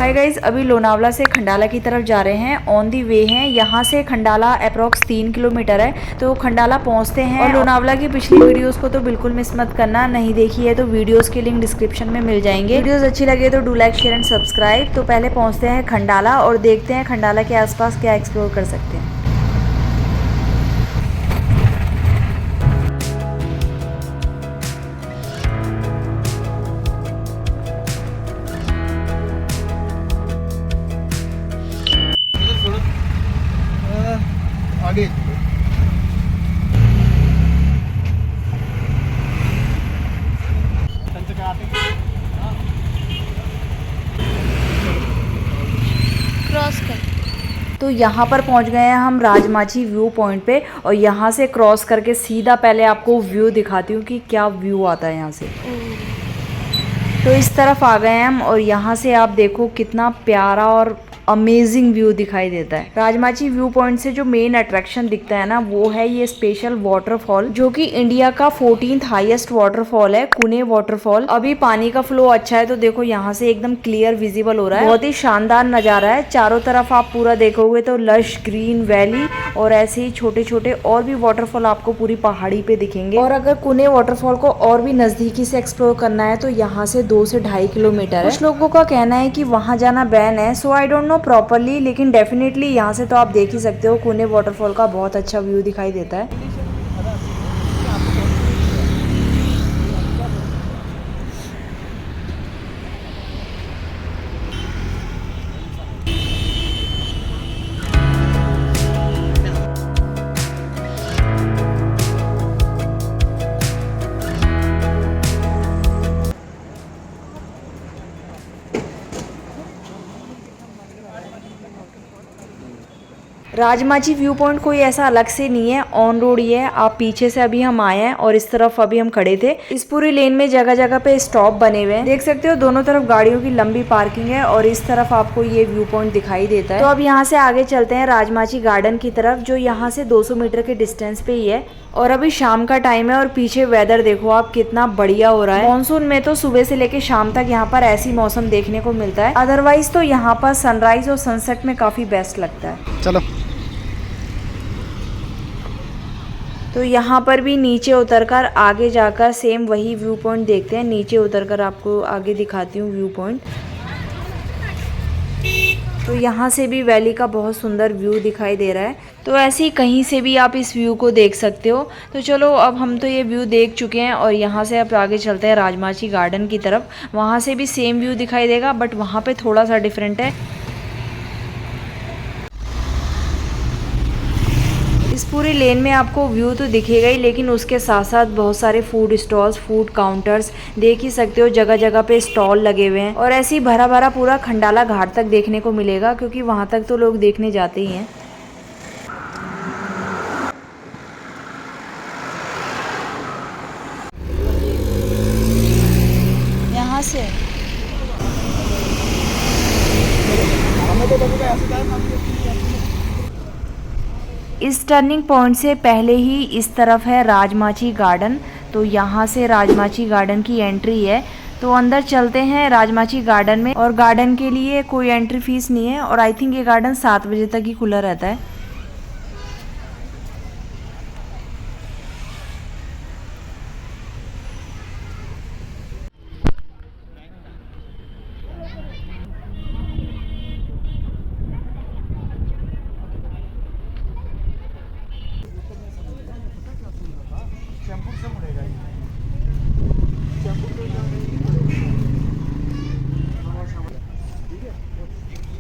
Hi guys, अभी लोनावला से खंडाला की तरफ जा रहे हैं। ऑन दी वे हैं। यहाँ से खंडाला अप्रोक्स 3 किलोमीटर है, तो खंडाला पहुँचते हैं। और लोनावला की पिछली वीडियोस को तो बिल्कुल मिस मत करना, नहीं देखी है तो वीडियोस के लिंक डिस्क्रिप्शन में मिल जाएंगे। वीडियोस अच्छी लगे तो do like, share and subscribe. तो पहले पहुँचते हैं खंडाला और देखते हैं खंडाला के आसपास क्या एक्सप्लोर कर सकते हैं। आगे क्रॉस कर। तो यहाँ पर पहुँच गए हैं हम राजमाची व्यू पॉइंट पे, और यहाँ से क्रॉस करके सीधा पहले आपको व्यू दिखाती हूँ कि क्या व्यू आता है यहाँ से। तो इस तरफ आ गए हैं हम, और यहाँ से आप देखो कितना प्यारा और अमेजिंग व्यू दिखाई देता है। राजमाची व्यू पॉइंट से जो मेन अट्रैक्शन दिखता है ना, वो है ये स्पेशल वाटरफॉल, जो कि इंडिया का 14th हाईएस्ट वाटरफॉल है, कुने वाटरफॉल। अभी पानी का फ्लो अच्छा है, तो देखो यहाँ से एकदम क्लियर विजिबल हो रहा है। बहुत ही शानदार नजारा है। चारों तरफ आप पूरा देखोगे तो लश ग्रीन वैली, और ऐसे ही छोटे छोटे और भी वाटरफॉल आपको पूरी पहाड़ी पे दिखेंगे। और अगर कुने वाटरफॉल को और भी नजदीकी से एक्सप्लोर करना है तो यहाँ से 2 से 2.5 किलोमीटर है। कुछ लोगों का कहना है कि वहाँ जाना बैन है, सो आई डोंट नो प्रॉपरली, लेकिन डेफिनेटली यहाँ से तो आप देख ही सकते हो कुने वाटरफॉल का बहुत अच्छा व्यू दिखाई देता है। राजमाची व्यू पॉइंट कोई ऐसा अलग से नहीं है, ऑन रोड ही है। आप पीछे से अभी हम आए हैं और इस तरफ अभी हम खड़े थे। इस पूरी लेन में जगह जगह पे स्टॉप बने हुए हैं, देख सकते हो। दोनों तरफ गाड़ियों की लंबी पार्किंग है, और इस तरफ आपको ये व्यू पॉइंट दिखाई देता है। तो अब यहाँ से आगे चलते हैं राजमाची गार्डन की तरफ, जो यहाँ से 200 मीटर के डिस्टेंस पे ही है। और अभी शाम का टाइम है, और पीछे वेदर देखो आप कितना बढ़िया हो रहा है। मॉनसून में तो सुबह से लेके शाम तक यहाँ पर ऐसी मौसम देखने को मिलता है। अदरवाइज तो यहाँ पर सनराइज और सनसेट में काफी बेस्ट लगता है। चलो। तो यहाँ पर भी नीचे उतरकर आगे जाकर सेम वही व्यू पॉइंट देखते हैं। नीचे उतरकर आपको आगे दिखाती हूँ व्यू पॉइंट। तो यहाँ से भी वैली का बहुत सुंदर व्यू दिखाई दे रहा है। तो ऐसे ही कहीं से भी आप इस व्यू को देख सकते हो। तो चलो, अब हम तो ये व्यू देख चुके हैं, और यहाँ से अब आगे चलते हैं राजमाची गार्डन की तरफ। वहाँ से भी सेम व्यू दिखाई देगा, बट वहाँ पे थोड़ा सा डिफरेंट है। इस पूरी लेन में आपको व्यू तो दिखेगा ही, लेकिन उसके साथ साथ बहुत सारे फूड स्टॉल्स, फूड काउंटर्स देख ही सकते हो। जगह जगह पे स्टॉल लगे हुए हैं, और ऐसे ही भरा भरा पूरा खंडाला घाट तक देखने को मिलेगा, क्योंकि वहां तक तो लोग देखने जाते ही हैं। यहाँ से इस टर्निंग पॉइंट से पहले ही इस तरफ है राजमाची गार्डन। तो यहाँ से राजमाची गार्डन की एंट्री है। तो अंदर चलते हैं राजमाची गार्डन में, और गार्डन के लिए कोई एंट्री फीस नहीं है, और आई थिंक ये गार्डन 7 बजे तक ही खुला रहता है।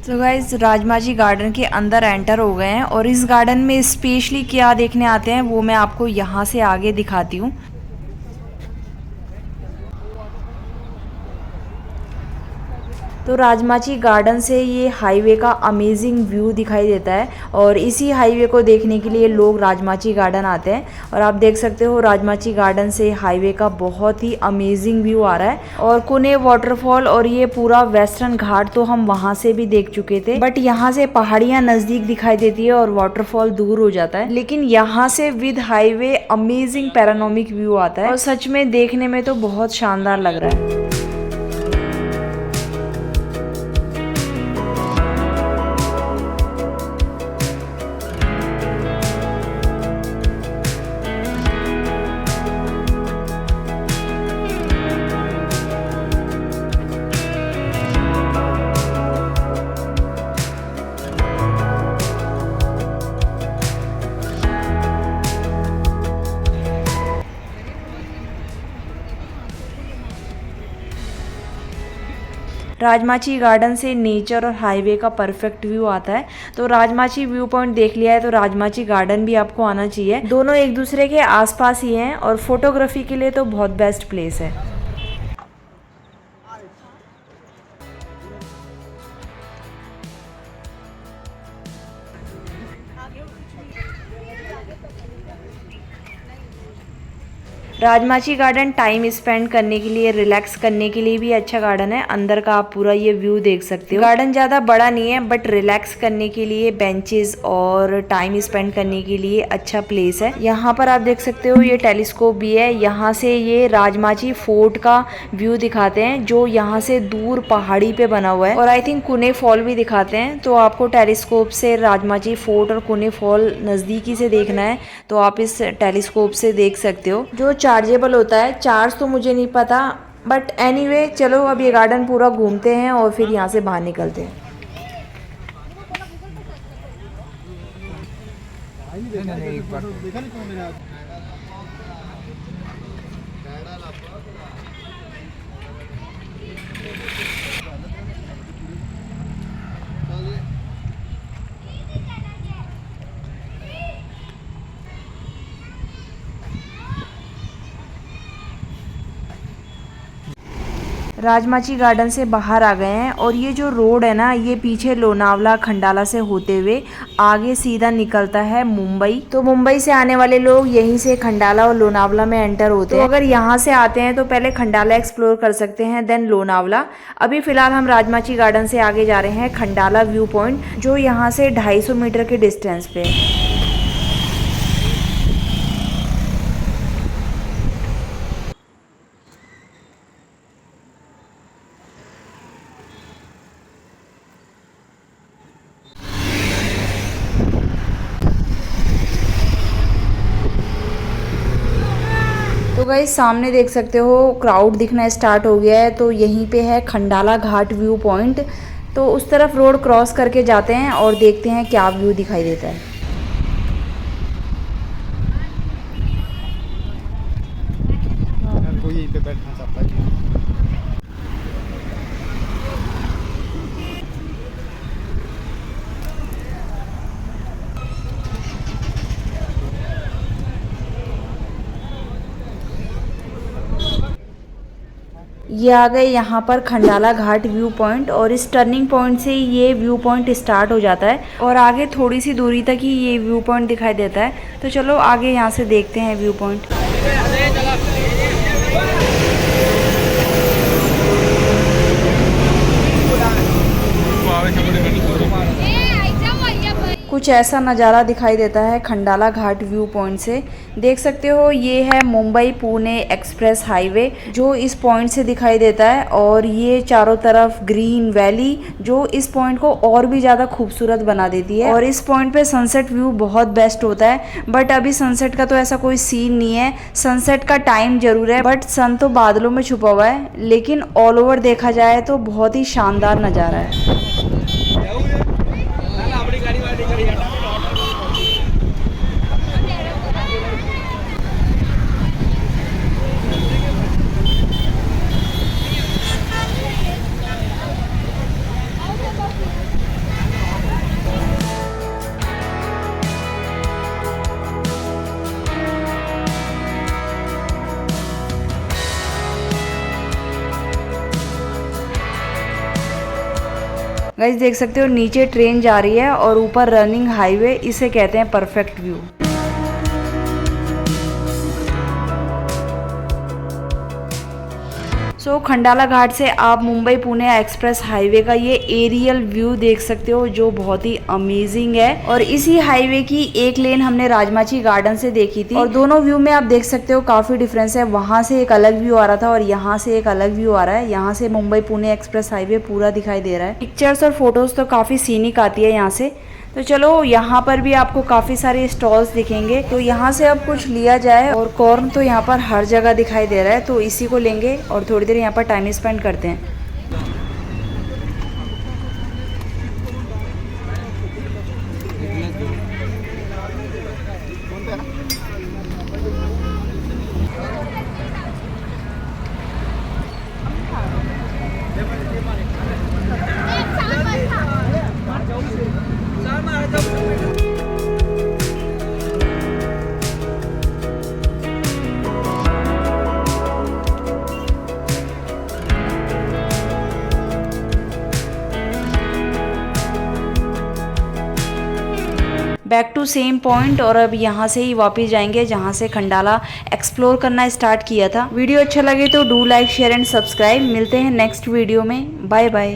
तो गाइज, राजमाची गार्डन के अंदर एंटर हो गए हैं, और इस गार्डन में स्पेशली क्या देखने आते हैं वो मैं आपको यहाँ से आगे दिखाती हूँ। तो राजमाची गार्डन से ये हाईवे का अमेजिंग व्यू दिखाई देता है, और इसी हाईवे को देखने के लिए लोग राजमाची गार्डन आते हैं। और आप देख सकते हो राजमाची गार्डन से हाईवे का बहुत ही अमेजिंग व्यू आ रहा है। और कुने वाटरफॉल और ये पूरा वेस्टर्न घाट तो हम वहां से भी देख चुके थे, बट यहाँ से पहाड़ियाँ नजदीक दिखाई देती है और वाटरफॉल दूर हो जाता है। लेकिन यहाँ से with highway amazing panoramic view आता है, और सच में देखने में तो बहुत शानदार लग रहा है। राजमाची गार्डन से नेचर और हाईवे का परफेक्ट व्यू आता है। तो राजमाची व्यू पॉइंट देख लिया है तो राजमाची गार्डन भी आपको आना चाहिए। दोनों एक दूसरे के आसपास ही हैं और फोटोग्राफी के लिए तो बहुत बेस्ट प्लेस है। राजमाची गार्डन टाइम स्पेंड करने के लिए, रिलैक्स करने के लिए भी अच्छा गार्डन है। अंदर का आप पूरा ये व्यू देख सकते हो। गार्डन ज़्यादा बड़ा नहीं है बट रिलैक्स करने के लिए, बेंचेस और टाइम स्पेंड करने के लिए अच्छा प्लेस है। यहाँ पर आप देख सकते हो ये टेलीस्कोप भी है। यहाँ से ये राजमाची फोर्ट का व्यू दिखाते हैं जो यहाँ से दूर पहाड़ी पे बना हुआ है, और आई थिंक कुने फॉल भी दिखाते हैं। तो आपको टेलीस्कोप से राजमाची फोर्ट और कुने फॉल नज़दीकी से देखना है तो आप इस टेलीस्कोप से देख सकते हो, जो चार्जेबल होता है। चार्ज तो मुझे नहीं पता बट एनीवे चलो अब ये गार्डन पूरा घूमते हैं और फिर यहाँ से बाहर निकलते हैं। एक बार देखा नहीं क्यों मेरा राजमाची गार्डन से बाहर आ गए हैं और ये जो रोड है ना, ये पीछे लोनावला खंडाला से होते हुए आगे सीधा निकलता है मुंबई। तो मुंबई से आने वाले लोग यहीं से खंडाला और लोनावला में एंटर होते हैं। तो अगर यहाँ से आते हैं तो पहले खंडाला एक्सप्लोर कर सकते हैं, देन लोनावला। अभी फिलहाल हम राजमाची गार्डन से आगे जा रहे हैं खंडाला व्यू पॉइंट, जो यहाँ से 250 मीटर के डिस्टेंस पे है। तो गाइस सामने देख सकते हो क्राउड दिखना स्टार्ट हो गया है। तो यहीं पे है खंडाला घाट व्यू पॉइंट। तो उस तरफ रोड क्रॉस करके जाते हैं और देखते हैं क्या व्यू दिखाई देता है। कोई यहीं पे बैठना चाहता है। ये आ गए यहाँ पर खंडाला घाट व्यू पॉइंट, और इस टर्निंग पॉइंट से ये व्यू पॉइंट स्टार्ट हो जाता है और आगे थोड़ी सी दूरी तक ही ये व्यू पॉइंट दिखाई देता है। तो चलो आगे यहाँ से देखते हैं व्यू पॉइंट। कुछ ऐसा नज़ारा दिखाई देता है खंडाला घाट व्यू पॉइंट से। देख सकते हो ये है मुंबई पुणे एक्सप्रेस हाईवे जो इस पॉइंट से दिखाई देता है, और ये चारों तरफ ग्रीन वैली जो इस पॉइंट को और भी ज़्यादा खूबसूरत बना देती है। और इस पॉइंट पे सनसेट व्यू बहुत बेस्ट होता है, बट अभी सनसेट का तो ऐसा कोई सीन नहीं है। सनसेट का टाइम जरूर है बट सन तो बादलों में छुपा हुआ है, लेकिन ऑल ओवर देखा जाए तो बहुत ही शानदार नज़ारा है। गाइस देख सकते हो नीचे ट्रेन जा रही है और ऊपर रनिंग हाईवे, इसे कहते हैं परफेक्ट व्यू। सो खंडाला घाट से आप मुंबई पुणे एक्सप्रेस हाईवे का ये एरियल व्यू देख सकते हो जो बहुत ही अमेजिंग है। और इसी हाईवे की एक लेन हमने राजमाची गार्डन से देखी थी, और दोनों व्यू में आप देख सकते हो काफी डिफरेंस है। वहां से एक अलग व्यू आ रहा था और यहाँ से एक अलग व्यू आ रहा है। यहाँ से मुंबई पुणे एक्सप्रेस हाईवे पूरा दिखाई दे रहा है। पिक्चर्स और फोटोज तो काफी सीनिक आती है यहाँ से। तो चलो यहाँ पर भी आपको काफ़ी सारे स्टॉल्स दिखेंगे, तो यहाँ से अब कुछ लिया जाए। और कॉर्न तो यहाँ पर हर जगह दिखाई दे रहा है, तो इसी को लेंगे और थोड़ी देर यहाँ पर टाइम स्पेंड करते हैं। बैक टू सेम पॉइंट और अब यहाँ से ही वापस जाएंगे जहाँ से खंडाला एक्सप्लोर करना स्टार्ट किया था। वीडियो अच्छा लगे तो do like share and subscribe. मिलते हैं नेक्स्ट वीडियो में। Bye bye.